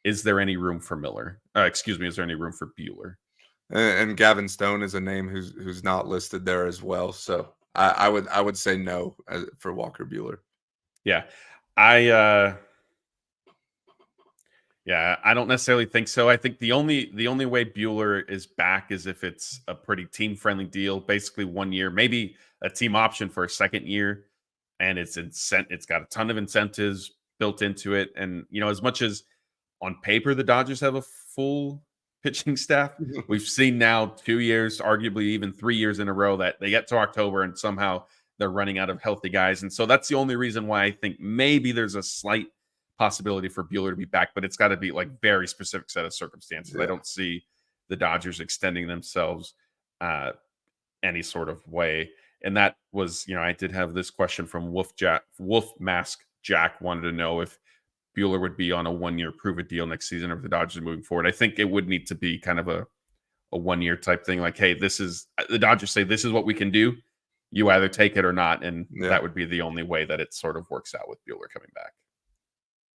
S2: Is there any room for Miller? Is there any room for Buehler?
S3: And Gavin Stone is a name who's not listed there as well. So I would say no for Walker Buehler.
S2: Yeah, I don't necessarily think so. I think the only way Buehler is back is if it's a pretty team friendly deal, basically 1 year, maybe a team option for a second year, and it's got a ton of incentives built into it. And as much as on paper the Dodgers have a full pitching staff, we've seen now 2 years, arguably even 3 years in a row, that they get to October and somehow they're running out of healthy guys. And so that's the only reason why I think maybe there's a slight possibility for Buehler to be back, but it's got to be like very specific set of circumstances. Yeah. I don't see the Dodgers extending themselves any sort of way. And that was, I did have this question from Wolf Mask Jack wanted to know if Buehler would be on a 1 year prove it deal next season, or if the Dodgers are moving forward. I think it would need to be kind of a 1 year type thing. Like, hey, the Dodgers say this is what we can do. You either take it or not. And that would be the only way that it sort of works out with Buehler coming back.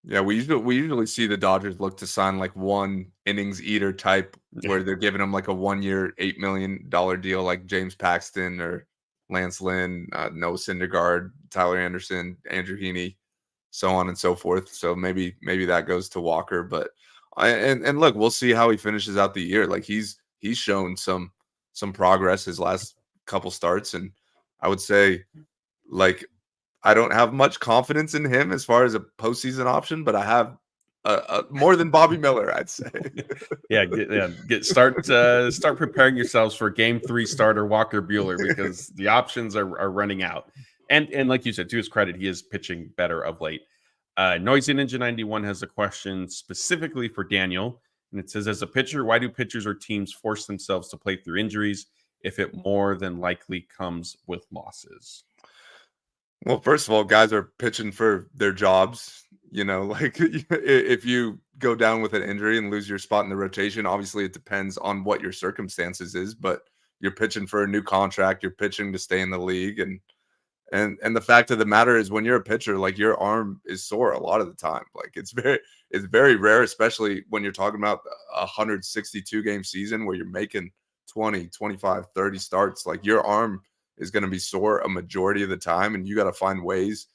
S3: Yeah, we usually see the Dodgers look to sign like one innings eater type where they're giving them like a 1 year, $8 million deal, like James Paxton or Lance Lynn, Noah Syndergaard, Tyler Anderson, Andrew Heaney, so on and so forth. So maybe that goes to Walker, but and look, we'll see how he finishes out the year. Like he's shown some progress his last couple starts, and I would say like I don't have much confidence in him as far as a postseason option, but I have more than Bobby Miller, I'd say.
S2: Start preparing yourselves for Game 3 starter Walker Buehler, because the options are running out. And like you said, to his credit, he is pitching better of late. Noisy Ninja 91 has a question specifically for Daniel, and it says, as a pitcher, why do pitchers or teams force themselves to play through injuries if it more than likely comes with losses?
S3: Well, first of all, guys are pitching for their jobs. Like if you go down with an injury and lose your spot in the rotation, obviously it depends on what your circumstances is, but you're pitching for a new contract. You're pitching to stay in the league. And the fact of the matter is, when you're a pitcher, like your arm is sore a lot of the time. Like it's very rare, especially when you're talking about a 162 game season where you're making 20, 25, 30 starts. Like your arm is going to be sore a majority of the time, and you got to find ways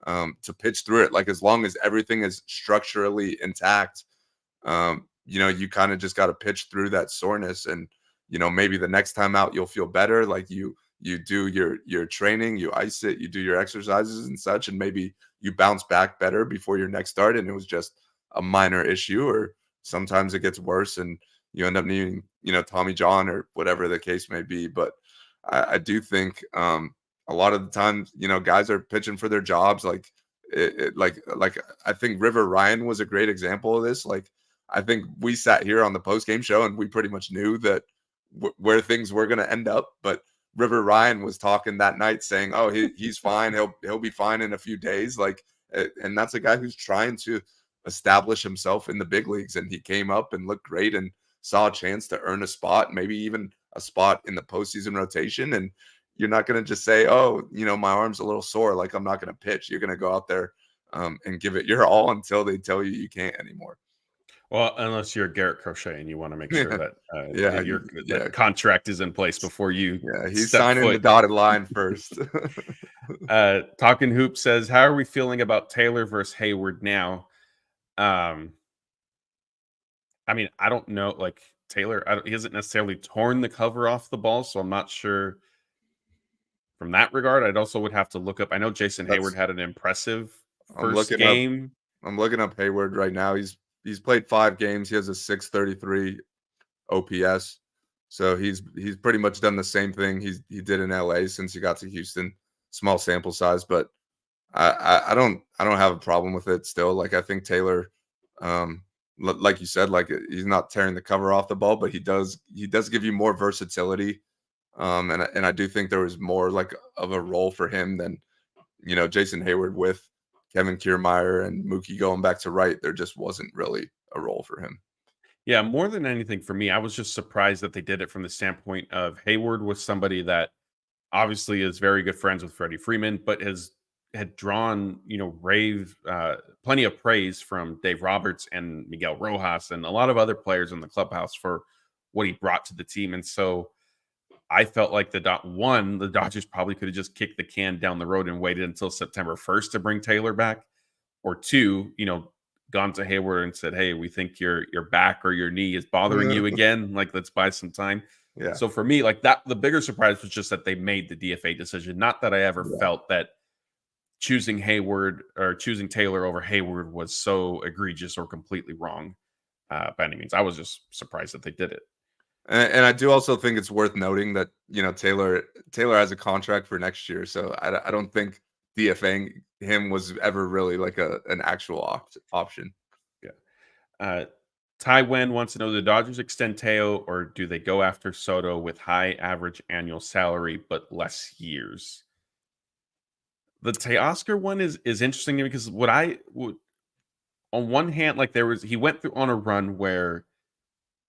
S3: to pitch through it. Like as long as everything is structurally intact, you kind of just got to pitch through that soreness, and maybe the next time out you'll feel better. Like you do your training, you ice it, you do your exercises and such, and maybe you bounce back better before your next start, and it was just a minor issue. Or sometimes it gets worse and you end up needing Tommy John or whatever the case may be. But I do think a lot of the time, guys are pitching for their jobs. Like I think River Ryan was a great example of this. Like I think we sat here on the post-game show and we pretty much knew that where things were going to end up. But River Ryan was talking that night saying, "Oh, he's fine. He'll be fine in a few days." Like, and that's a guy who's trying to establish himself in the big leagues, and he came up and looked great and saw a chance to earn a spot, maybe even a spot in the postseason rotation. And you're not going to just say, "Oh, my arm's a little sore, like I'm not going to pitch." You're going to go out there and give it your all until they tell you can't anymore.
S2: Well, unless you're Garrett Crochet and you want to make sure that that contract is in place before you.
S3: Yeah, he's signing the dotted line first.
S2: Talking Hoop says, "How are we feeling about Taylor versus Hayward now?" I mean, I don't know. Like Taylor, he hasn't necessarily torn the cover off the ball, so I'm not sure. From that regard, I'd also would have to look up. I know Jason Hayward had an impressive first game.
S3: I'm looking up Hayward right now. He's played 5 games. He has a 633 OPS. So he's pretty much done the same thing he did in LA since he got to Houston. Small sample size, but I don't have a problem with it still. Like, I think Taylor, like you said, like, he's not tearing the cover off the ball, but he does give you more versatility. And I do think there was more like of a role for him than Jason Hayward with Kevin Kiermaier and Mookie going back to right. There just wasn't really a role for him.
S2: Yeah, more than anything for me, I was just surprised that they did it from the standpoint of Hayward was somebody that obviously is very good friends with Freddie Freeman, but had drawn, plenty of praise from Dave Roberts and Miguel Rojas and a lot of other players in the clubhouse for what he brought to the team. And so I felt like the Dodgers probably could have just kicked the can down the road and waited until September 1st to bring Taylor back, or 2, gone to Hayward and said, "Hey, we think your back or your knee is bothering you again. Like, let's buy some time."
S3: Yeah.
S2: So for me, like that, the bigger surprise was just that they made the DFA decision. Not that I ever felt that choosing Hayward or choosing Taylor over Hayward was so egregious or completely wrong by any means. I was just surprised that they did it.
S3: And I do also think it's worth noting that Taylor has a contract for next year, so I don't think DFAing him was ever really like an actual option.
S2: Yeah. Ty Wen wants to know, the Dodgers extend Teo or do they go after Soto with high average annual salary but less years? The Teoscar one is interesting to me because on one hand, like he went through on a run where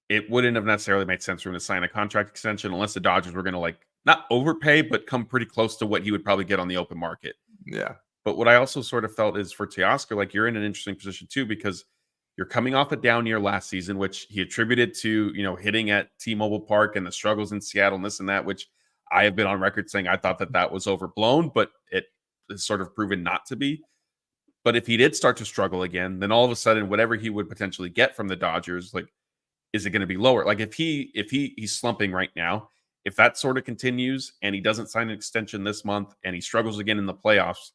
S2: it wouldn't have necessarily made sense for him to sign a contract extension unless the Dodgers were going to like not overpay, but come pretty close to what he would probably get on the open market.
S3: Yeah.
S2: But what I also sort of felt is for Teoscar, like you're in an interesting position too, because you're coming off a down year last season, which he attributed to, hitting at T-Mobile Park and the struggles in Seattle and this and that, which I have been on record saying I thought that was overblown, but it is sort of proven not to be. But if he did start to struggle again, then all of a sudden, whatever he would potentially get from the Dodgers, like, is it going to be lower? Like if he's slumping right now, if that sort of continues and he doesn't sign an extension this month and he struggles again in the playoffs,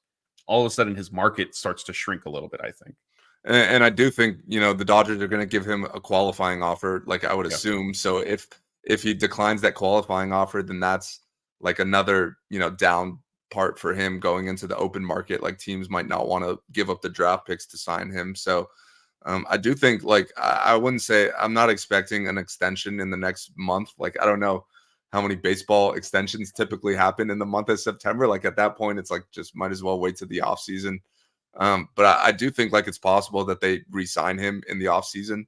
S2: all of a sudden his market starts to shrink a little bit, I think.
S3: And I do think, the Dodgers are going to give him a qualifying offer, like I would assume. So if he declines that qualifying offer, then that's like another, down part for him going into the open market. Like teams might not want to give up the draft picks to sign him. So I do think, like, I wouldn't say I'm not expecting an extension in the next month. Like, I don't know how many baseball extensions typically happen in the month of September. Like at that point, it's like, just might as well wait to the off season. But I do think like it's possible that they re-sign him in the off season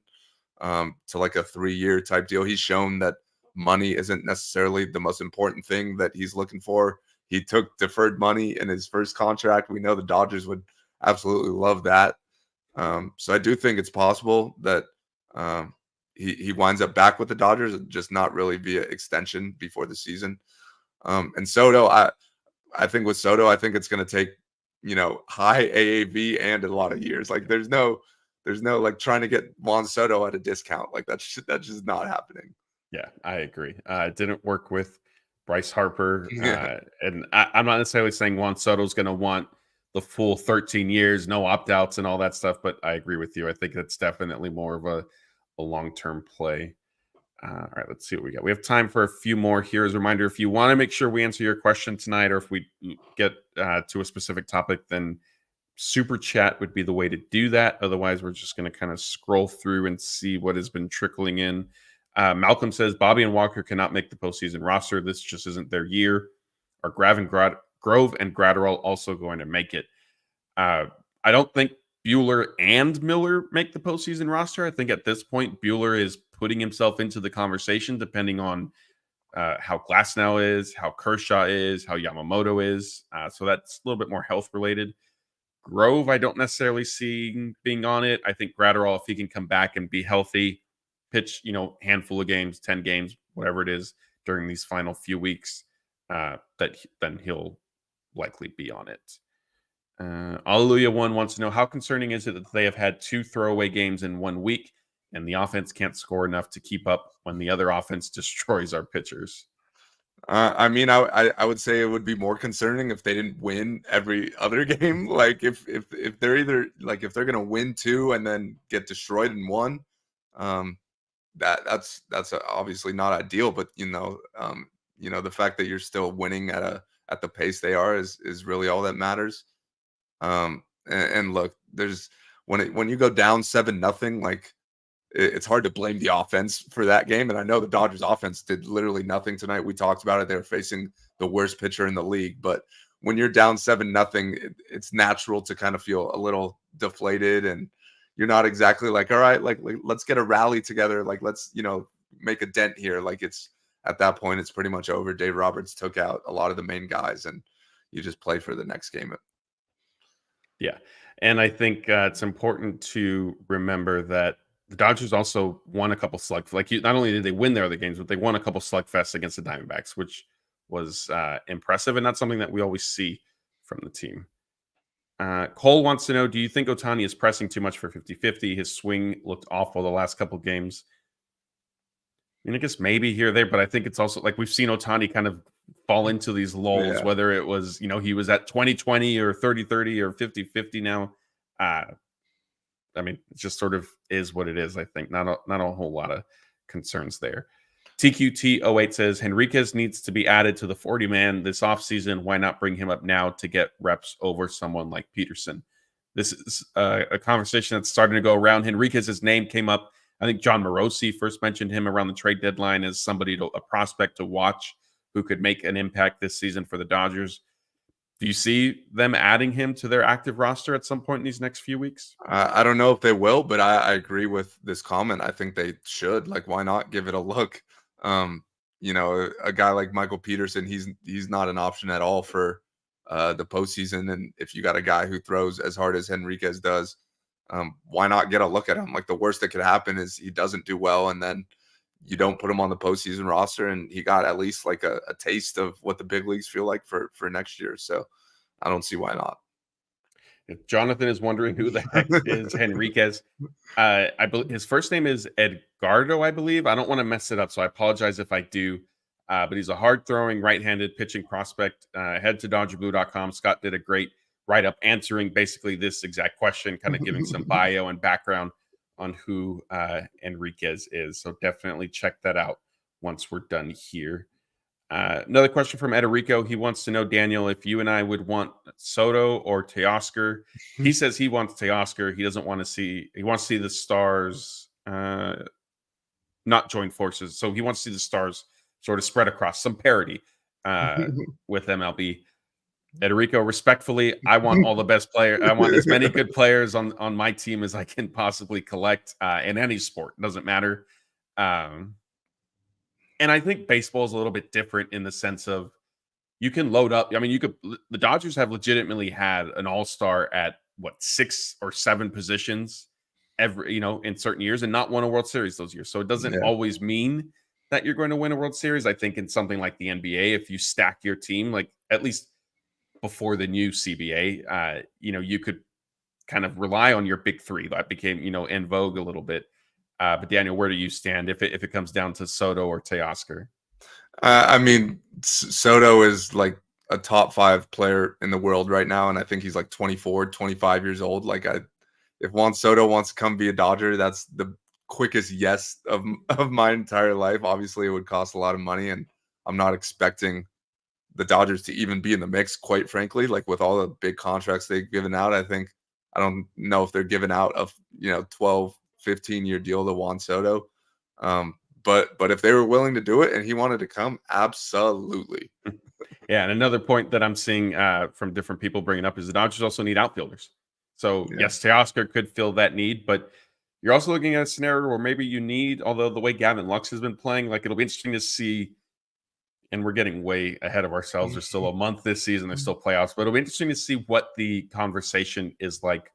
S3: to like a 3-year type deal. He's shown that money isn't necessarily the most important thing that he's looking for. He took deferred money in his first contract. We know the Dodgers would absolutely love that. So I do think it's possible that he winds up back with the Dodgers, just not really via extension before the season. And Soto, I think with Soto, I think it's going to take, high AAV and a lot of years. Like there's no like trying to get Juan Soto at a discount. Like that's just not happening.
S2: Yeah, I agree. It didn't work with Bryce Harper. And I'm not necessarily saying Juan Soto's going to want the full 13 years, no opt-outs and all that stuff. But I agree with you. I think that's definitely more of a long-term play. All right, let's see what we got. We have time for a few more here. As a reminder, if you want to make sure we answer your question tonight, or if we get to a specific topic, then Super chat would be the way to do that. Otherwise, we're just going to kind of scroll through and see what has been trickling in. Malcolm says Bobby and Walker cannot make the postseason roster. This just isn't their year. Are Grove and Gratterall also going to make it? I don't think Bueller and Miller make the postseason roster. I think at this point, Bueller is putting himself into the conversation, depending on how Glasnow is, how Kershaw is, how Yamamoto is. So that's a little bit more health related. Grove, I don't necessarily see being on it. I think Gratterall, if he can come back and be healthy, pitch, handful of games, 10 games, whatever it is, during these final few weeks, then he'll likely be on it. Alleluia One wants to know, how concerning is it that they have had 2 throwaway games in 1 week and the offense can't score enough to keep up when the other offense destroys our pitchers?
S3: I mean, I would say it would be more concerning if they didn't win every other game. Like if they're either like if they're gonna win 2 and then get destroyed in 1, that's obviously not ideal. But the fact that you're still winning at the pace they are is really all that matters. And look, there's when you go down 7-0, like it's hard to blame the offense for that game. And I know the Dodgers offense did literally nothing tonight. We talked about it. They were facing the worst pitcher in the league. But when you're down 7-0, it's natural to kind of feel a little deflated. And you're not exactly like, all right, like let's get a rally together. Like, let's, make a dent here. Like it's at that point, it's pretty much over. Dave Roberts took out a lot of the main guys and you just play for the next game.
S2: Yeah. And I think it's important to remember that the Dodgers also won a couple not only did they win their other games, but they won a couple slugfests against the Diamondbacks, which was impressive. And that's something that we always see from the team. Cole wants to know, do you think Ohtani is pressing too much for 50-50? His swing looked awful the last couple games. I mean, I guess maybe here or there, but I think it's also like we've seen Ohtani kind of fall into these lulls, whether it was, he was at 20-20 or 30-30 or 50-50 now. I mean, it just sort of is what it is, I think. Not a whole lot of concerns there. TQT08 says, Henriquez needs to be added to the 40-man this offseason. Why not bring him up now to get reps over someone like Peterson? This is a conversation that's starting to go around. Henriquez's name came up. I think John Morosi first mentioned him around the trade deadline as a prospect to watch who could make an impact this season for the Dodgers. Do you see them adding him to their active roster at some point in these next few weeks?
S3: I don't know if they will, but I agree with this comment. I think they should. Like, why not give it a look? A guy like Michael Peterson, he's not an option at all for the postseason. And if you got a guy who throws as hard as Henriquez does, why not get a look at him? Like, the worst that could happen is he doesn't do well, and then you don't put him on the postseason roster, and he got at least like a taste of what the big leagues feel like for next year. So I don't see why not.
S2: If Jonathan is wondering who the heck is Henriquez, I believe his first name is Edgardo, I believe. I don't want to mess it up, so I apologize if I do. But he's a hard-throwing, right-handed pitching prospect. Head to DodgerBlue.com. Scott did a great write-up answering basically this exact question, kind of giving some bio and background on who Henriquez is. So definitely check that out once we're done here. Another question from Ederico. He wants to know, Daniel, if you and I would want Soto or Teoscar. He says he wants Teoscar. He doesn't want to see, he wants to see the Stars not join forces. So he wants to see the Stars sort of spread across some parity with MLB. Ederico, respectfully, I want all the best players. I want as many good players on my team as I can possibly collect in any sport. It doesn't matter. And I think baseball is a little bit different in the sense of you can load up. I mean, the Dodgers have legitimately had an all-star at 6 or 7 positions in certain years and not won a World Series those years. So it doesn't always mean that you're going to win a World Series. I think in something like the NBA, if you stack your team, like at least before the new CBA, you could kind of rely on your big three. That became, in vogue a little bit. But Daniel, where do you stand if it comes down to Soto or Teoscar?
S3: I mean, Soto is like a top 5 player in the world right now, and I think he's like 24, 25 years old. Like, if Juan Soto wants to come be a Dodger, that's the quickest yes of my entire life. Obviously, it would cost a lot of money, and I'm not expecting the Dodgers to even be in the mix, quite frankly. Like with all the big contracts they've given out, I don't know if they're giving out a 12, 15-year deal to Juan Soto. But if they were willing to do it and he wanted to come, absolutely.
S2: Yeah, and another point that I'm seeing from different people bringing up is the Dodgers also need outfielders. So yes, Teoscar could fill that need, but you're also looking at a scenario where maybe you need, although the way Gavin Lux has been playing, like it'll be interesting to see. And we're getting way ahead of ourselves. There's still a month this season. There's still playoffs, but it'll be interesting to see what the conversation is like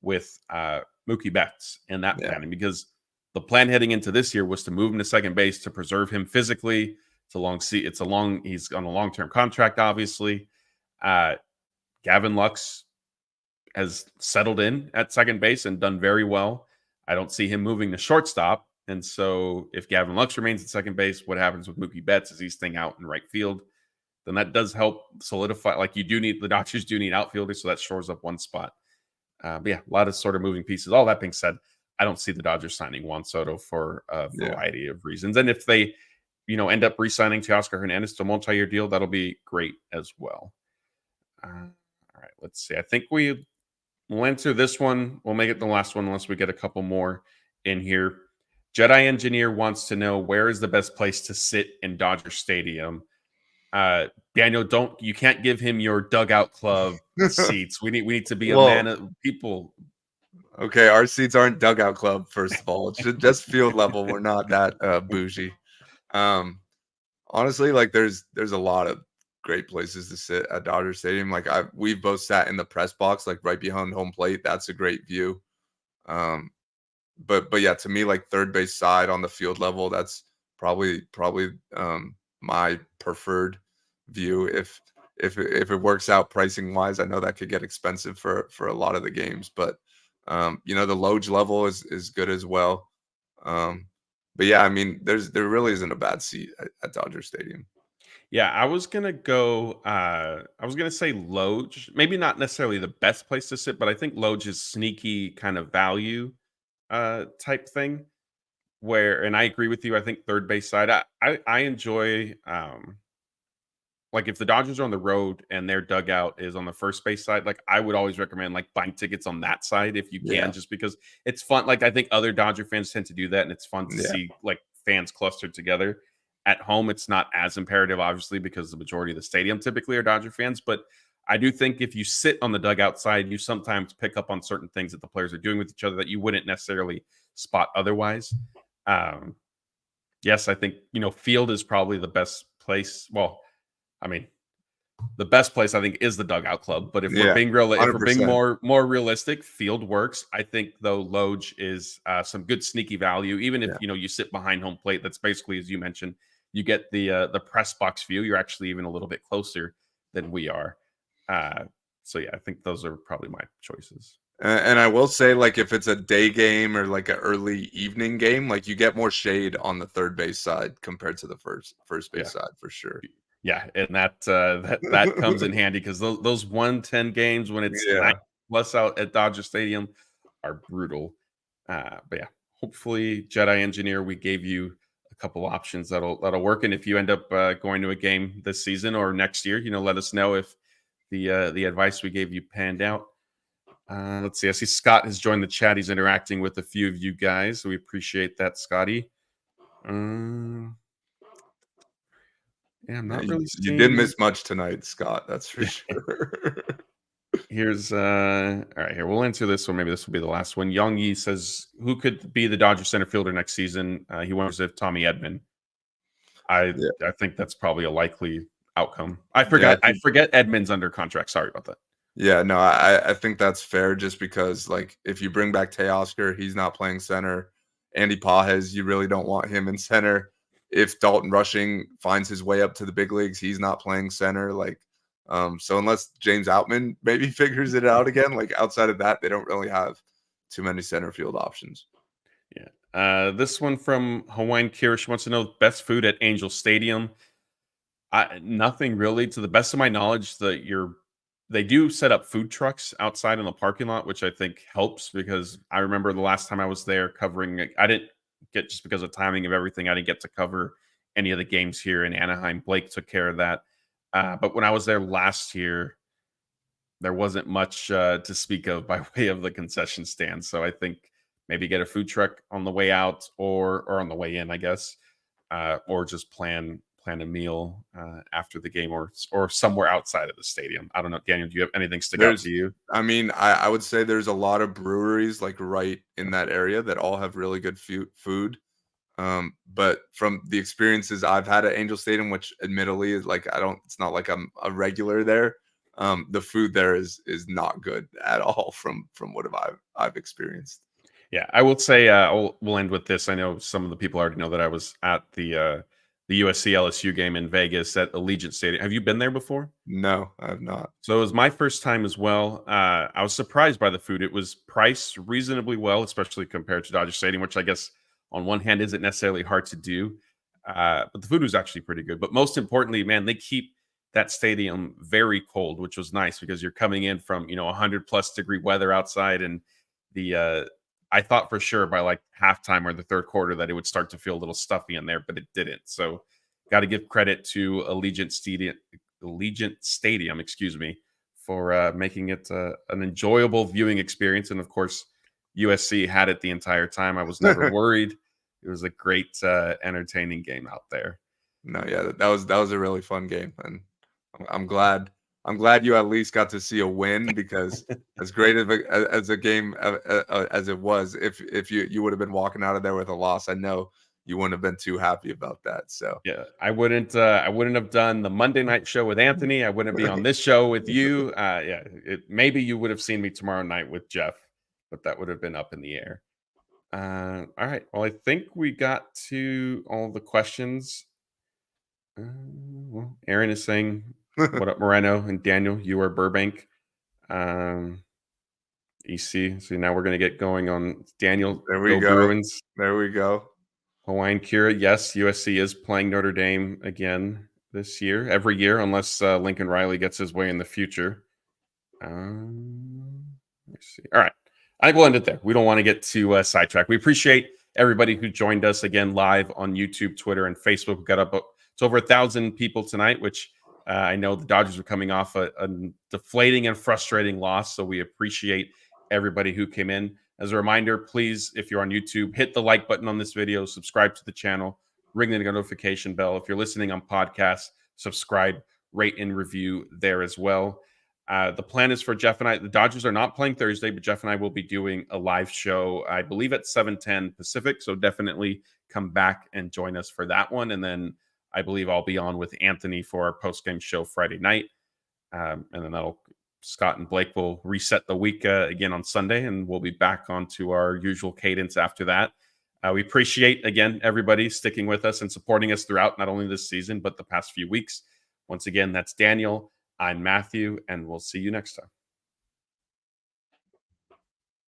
S2: with Mookie Betts and that planning, because the plan heading into this year was to move him to second base to preserve him physically. He's on a long-term contract, obviously. Gavin Lux has settled in at second base and done very well. I don't see him moving to shortstop. And so if Gavin Lux remains at second base, what happens with Mookie Betts is he's staying out in right field. Then that does help solidify. Like the Dodgers do need outfielders, so that shores up one spot. But yeah, a lot of sort of moving pieces. All that being said, I don't see the Dodgers signing Juan Soto for a variety of reasons. And if they, end up re-signing Teoscar Hernandez to a multi-year deal, that'll be great as well. All right, let's see. I think we'll enter this one. We'll make it the last one unless we get a couple more in here. Jedi Engineer wants to know, where is the best place to sit in Dodger Stadium? Daniel, you can't give him your dugout club seats. We need to be a man of people.
S3: Okay, our seats aren't dugout club, first of all. It's just field level. We're not that bougie. Honestly, like there's a lot of great places to sit at Dodger Stadium. Like we've both sat in the press box, like right behind home plate. That's a great view. But yeah, to me, like third base side on the field level, that's probably my preferred view. If it works out pricing wise, I know that could get expensive for a lot of the games, but the Loge level is good as well. But yeah, I mean, there really isn't a bad seat at Dodger Stadium.
S2: Yeah, I was gonna go. I was gonna say Loge, maybe not necessarily the best place to sit, but I think Loge is sneaky kind of value type thing. And I agree with you. I think third base side. I enjoy like if the Dodgers are on the road and their dugout is on the first base side, like I would always recommend like buying tickets on that side if you can, just because it's fun. Like I think other Dodger fans tend to do that, and it's fun to see like fans clustered together. At home, it's not as imperative, obviously, because the majority of the stadium typically are Dodger fans. But I do think if you sit on the dugout side, you sometimes pick up on certain things that the players are doing with each other that you wouldn't necessarily spot otherwise. Yes, I think, field is probably the best place. Well, I mean, the best place I think is the dugout club. But if we're being more realistic, field works. I think though Loge is some good sneaky value. Even if you sit behind home plate, that's basically, as you mentioned, you get the press box view. You're actually even a little bit closer than we are. So yeah, I think those are probably my choices.
S3: And I will say, like, if it's a day game or like an early evening game, like you get more shade on the third base side compared to the first base side for sure.
S2: Yeah, and that comes in handy because those 110 games when it's 9+ out at Dodger Stadium are brutal. But yeah, hopefully Jedi Engineer, we gave you a couple options that'll work. And if you end up going to a game this season or next year, let us know if the advice we gave you panned out. Let's see. I see Scott has joined the chat. He's interacting with a few of you guys, so we appreciate that, Scotty. Yeah, I'm not really seeing...
S3: You didn't miss much tonight, Scott. That's for sure.
S2: Here's all right. Here, we'll answer this one. Maybe this will be the last one. Young Yi says, "Who could be the Dodger center fielder next season?" He wonders if Tommy Edman. I think that's probably a likely outcome. I forget Edman's under contract. Sorry about that.
S3: Yeah, no, I think that's fair. Just because, like, if you bring back Teoscar, he's not playing center. Andy Pages, you really don't want him in center. If Dalton Rushing finds his way up to the big leagues, he's not playing center. Like, so unless James Outman maybe figures it out again, like outside of that, they don't really have too many center field options.
S2: Yeah. This one from Hawaiian Kirish wants to know best food at Angel Stadium. Nothing really, to the best of my knowledge. They do set up food trucks outside in the parking lot, which I think helps because I remember the last time I was there covering. I didn't get, just because of timing of everything, I didn't get to cover any of the games here in Anaheim. Blake took care of that. But when I was there last year, there wasn't much to speak of by way of the concession stand. So I think maybe get a food truck on the way out or on the way in, I guess, or just plan a meal after the game or somewhere outside of the stadium. I don't know, Daniel. Do you have anything stick out to you?
S3: I mean, I would say there's a lot of breweries like right in that area that all have really good food. But from the experiences I've had at Angel Stadium, which admittedly is like it's not like I'm a regular there. The food there is not good at all from what I've experienced.
S2: Yeah, I will say we'll end with this. I know some of the people already know that I was at the USC LSU game in Vegas at Allegiant Stadium. Have you been there before?
S3: No, I have not.
S2: So it was my first time as well. I was surprised by the food. It was priced reasonably well, especially compared to Dodger Stadium, which I guess on one hand isn't necessarily hard to do. But the food was actually pretty good. But most importantly, man, they keep that stadium very cold, which was nice because you're coming in from 100+ degree weather outside, and the I thought for sure by like halftime or the third quarter that it would start to feel a little stuffy in there, but it didn't. So got to give credit to Allegiant Stadium, excuse me, for making it an enjoyable viewing experience. And of course, USC had it the entire time. I was never worried. It was a great, entertaining game out there.
S3: No, yeah, that was a really fun game, and I'm glad you at least got to see a win, because as great as a game as it was, if you would have been walking out of there with a loss, I know you wouldn't have been too happy about that. So
S2: yeah, I wouldn't have done the Monday night show with Anthony. I wouldn't be on this show with you. Maybe you would have seen me tomorrow night with Jeff, but that would have been up in the air. All right. Well, I think we got to all the questions. Well, Aaron is saying, "What up, Moreno?" And Daniel, you are Burbank. EC. So now we're going to get going on Daniel.
S3: There we go.
S2: Bruins.
S3: There we go.
S2: Hawaiian Cura. Yes, USC is playing Notre Dame again this year. Every year, unless Lincoln Riley gets his way in the future. Let's see. All right. I think we'll end it there. We don't want to get too sidetracked. We appreciate everybody who joined us again live on YouTube, Twitter, and Facebook. We got up to over 1,000 people tonight, which I know the Dodgers are coming off a deflating and frustrating loss. So we appreciate everybody who came in. As a reminder, please, if you're on YouTube, hit the like button on this video, subscribe to the channel, ring the notification bell. If you're listening on podcasts, subscribe, rate, and review there as well. The plan is for Jeff and I. The Dodgers are not playing Thursday, but Jeff and I will be doing a live show, I believe, at 7:10 Pacific. So definitely come back and join us for that one. And then I believe I'll be on with Anthony for our post-game show Friday night. And then Scott and Blake will reset the week again on Sunday, and we'll be back onto our usual cadence after that. We appreciate, again, everybody sticking with us and supporting us throughout not only this season, but the past few weeks. Once again, that's Daniel. I'm Matthew, and we'll see you next time.